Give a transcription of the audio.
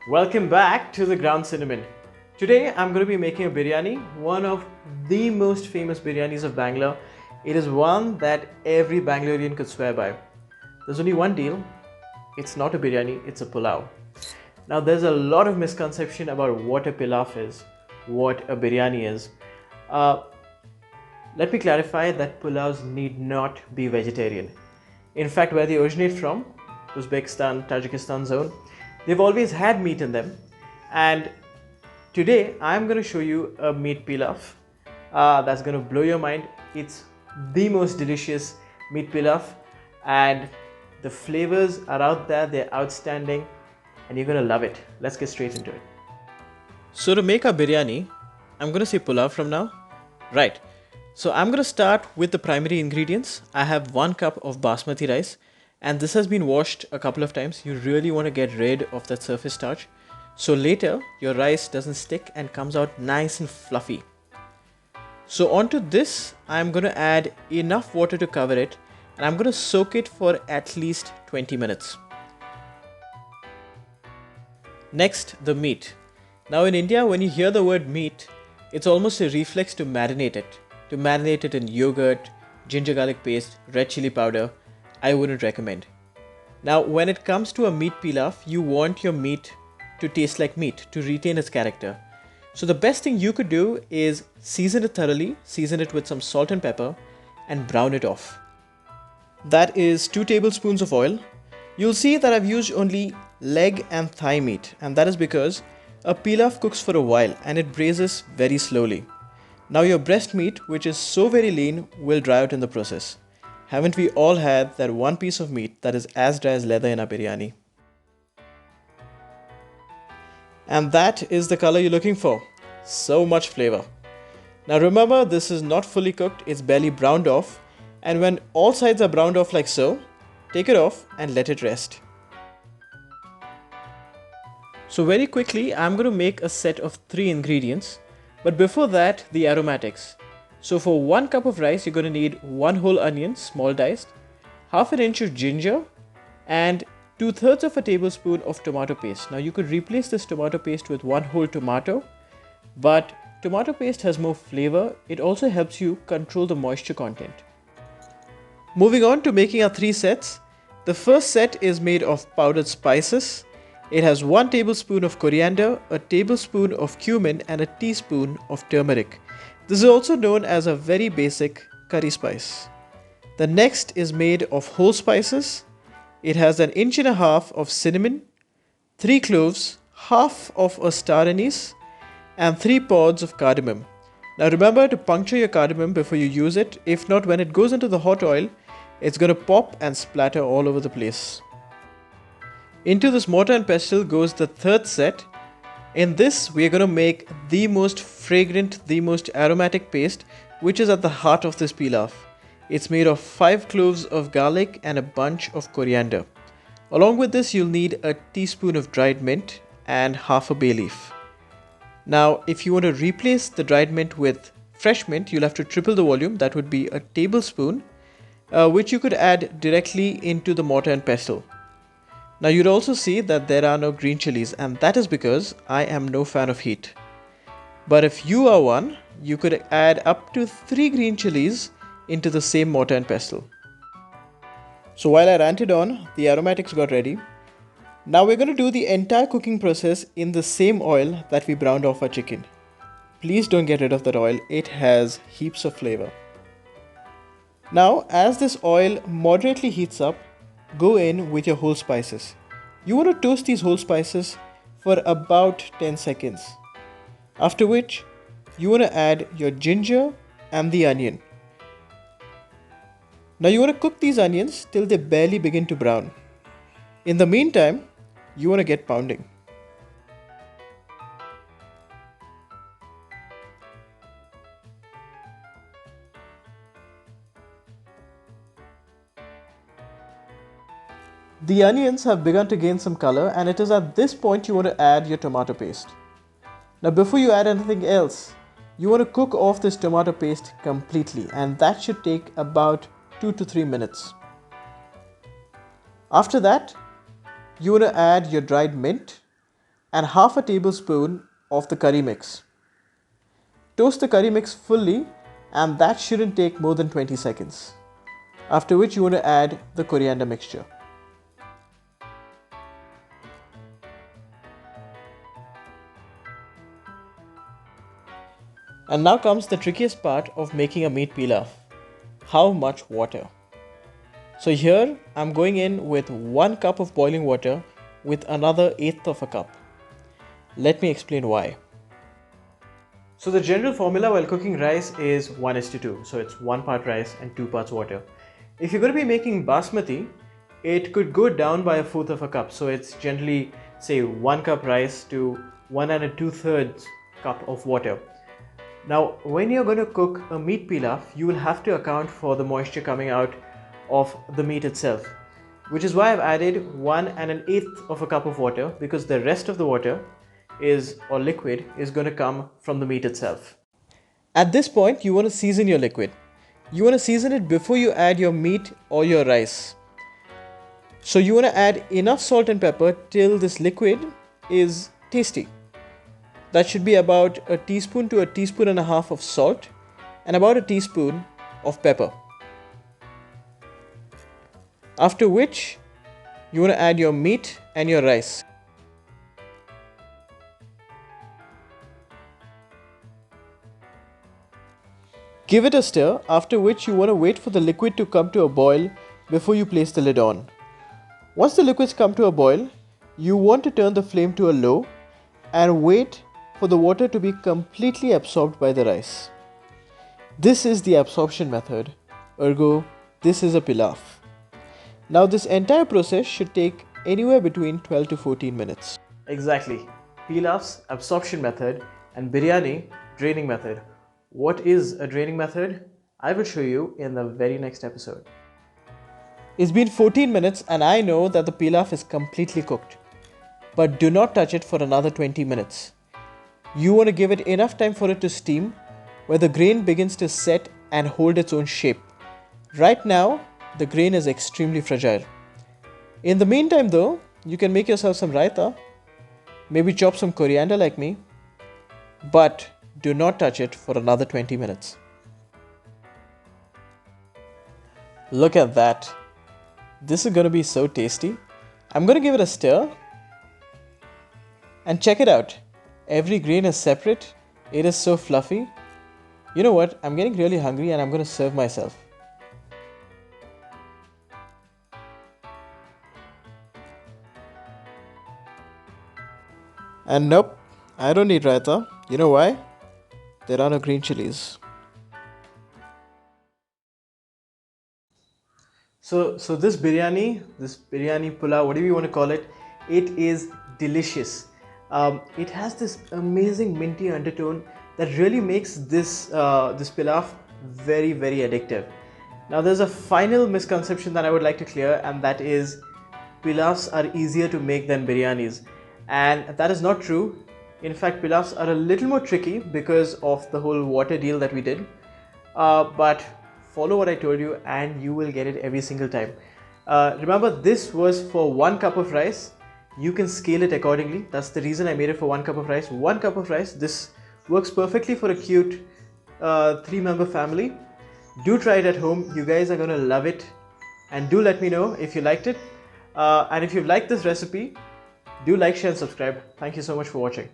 Welcome back to the ground cinnamon. Today I'm going to be making a biryani, one of the most famous biryanis of Bangalore. It is one that every Bangalorean could swear by. There's only one deal, it's not a biryani, it's a pulao. Now there's a lot of misconception about what a pilaf is, what a biryani is. Let me clarify that pulaus need not be vegetarian. In fact, where they originate from, Uzbekistan, Tajikistan zone, they've always had meat in them. And today I'm going to show you a meat pilaf that's going to blow your mind. It's the most delicious meat pilaf and the flavors are out there, they're outstanding and you're going to love it. Let's get straight into it. So to make our biryani, I'm going to say pulao from now. Right. So I'm going to start with the primary ingredients. I have 1 cup of basmati rice and this has been washed a couple of times. You really want to get rid of that surface starch. So later your rice doesn't stick and comes out nice and fluffy. So onto this, I'm going to add enough water to cover it and I'm going to soak it for at least 20 minutes. Next, the meat. Now in India, when you hear the word meat, it's almost a reflex to marinate it. To marinate it in yogurt, ginger garlic paste, red chili powder, I wouldn't recommend. Now when it comes to a meat pilaf, you want your meat to taste like meat, to retain its character. So the best thing you could do is season it thoroughly, season it with some salt and pepper and brown it off. That is 2 tablespoons of oil. You'll see that I've used only leg and thigh meat and that is because a pilaf cooks for a while and it braises very slowly. Now your breast meat, which is so very lean, will dry out in the process. Haven't we all had that one piece of meat that is as dry as leather in our biryani? And that is the color you're looking for. So much flavor. Now remember, this is not fully cooked, it's barely browned off. And when all sides are browned off like so, take it off and let it rest. So very quickly, I'm going to make a set of 3 ingredients. But before that, the aromatics. So for 1 cup of rice, you're going to need 1 whole onion, small diced, half an inch of ginger, and 2/3 of a tablespoon of tomato paste. Now you could replace this tomato paste with 1 whole tomato, but tomato paste has more flavor. It also helps you control the moisture content. Moving on to making our 3 sets. The first set is made of powdered spices. It has 1 tablespoon of coriander, a tablespoon of cumin and a teaspoon of turmeric. This is also known as a very basic curry spice. The next is made of whole spices. It has 1.5 inches of cinnamon, 3 cloves, half of a star anise and 3 pods of cardamom. Now remember to puncture your cardamom before you use it. If not, when it goes into the hot oil, it's going to pop and splatter all over the place. Into this mortar and pestle goes the 3rd set. In this, we are going to make the most fragrant, the most aromatic paste, which is at the heart of this pilaf. It's made of 5 cloves of garlic and a bunch of coriander. Along with this, you'll need a teaspoon of dried mint and half a bay leaf. Now, if you want to replace the dried mint with fresh mint, you'll have to triple the volume. That would be a tablespoon, which you could add directly into the mortar and pestle. Now you'd also see that there are no green chilies and that is because I am no fan of heat. But if you are one, you could add up to 3 green chilies into the same mortar and pestle. So while I ranted on, the aromatics got ready. Now we're going to do the entire cooking process in the same oil that we browned off our chicken. Please don't get rid of that oil, it has heaps of flavor. Now as this oil moderately heats up, go in with your whole spices. You want to toast these whole spices for about 10 seconds. After which, you want to add your ginger and the onion. Now you want to cook these onions till they barely begin to brown. In the meantime, you want to get pounding. The onions have begun to gain some color and it is at this point you want to add your tomato paste. Now before you add anything else, you want to cook off this tomato paste completely and that should take about 2 to 3 minutes. After that, you want to add your dried mint and half a tablespoon of the curry mix. Toast the curry mix fully, and that shouldn't take more than 20 seconds. After which you want to add the coriander mixture. And now comes the trickiest part of making a meat pilaf. How much water? So here I'm going in with 1 cup of boiling water with another 1/8 of a cup. Let me explain why. So the general formula while cooking rice is 1:2. So it's 1 part rice and 2 parts water. If you're going to be making basmati, it could go down by 1/4 of a cup. So it's generally say 1 cup rice to 1 2/3 cup of water. Now when you're going to cook a meat pilaf, you will have to account for the moisture coming out of the meat itself, which is why I've added 1 1/8 of a cup of water, because the rest of the water liquid is going to come from the meat itself. At this point, you want to season your liquid. You want to season it before you add your meat or your rice. So you want to add enough salt and pepper till this liquid is tasty. That should be about a teaspoon to a teaspoon and a half of salt and about a teaspoon of pepper. After which, you want to add your meat and your rice. Give it a stir, after which you want to wait for the liquid to come to a boil before you place the lid on. Once the liquids come to a boil, you want to turn the flame to a low and wait for the water to be completely absorbed by the rice. This is the absorption method, ergo this is a pilaf. Now this entire process should take anywhere between 12 to 14 minutes. Exactly. Pilaf's absorption method and biryani draining method. What is a draining method? I will show you in the very next episode. It's been 14 minutes and I know that the pilaf is completely cooked. But do not touch it for another 20 minutes. You want to give it enough time for it to steam, where the grain begins to set and hold its own shape. Right now, the grain is extremely fragile. In the meantime though, you can make yourself some raita, maybe chop some coriander like me, but do not touch it for another 20 minutes. Look at that. This is going to be so tasty. I'm going to give it a stir. And check it out. Every grain is separate. It is so fluffy. You know what? I'm getting really hungry and I'm going to serve myself. And nope, I don't need raita. You know why? There are no green chilies. So this biryani pulao, whatever you want to call it, it is delicious. It has this amazing minty undertone that really makes this pilaf very, very addictive. Now there's a final misconception that I would like to clear, and that is pilafs are easier to make than biryanis, and that is not true. In fact, pilafs are a little more tricky because of the whole water deal that we did, but follow what I told you and you will get it every single time. Remember, this was for 1 cup of rice. You can scale it accordingly. That's the reason I made it for 1 cup of rice. 1 cup of rice. This works perfectly for a cute 3-member family. Do try it at home. You guys are gonna love it, and do let me know if you liked it. And if you liked this recipe, do like, share and subscribe. Thank you so much for watching.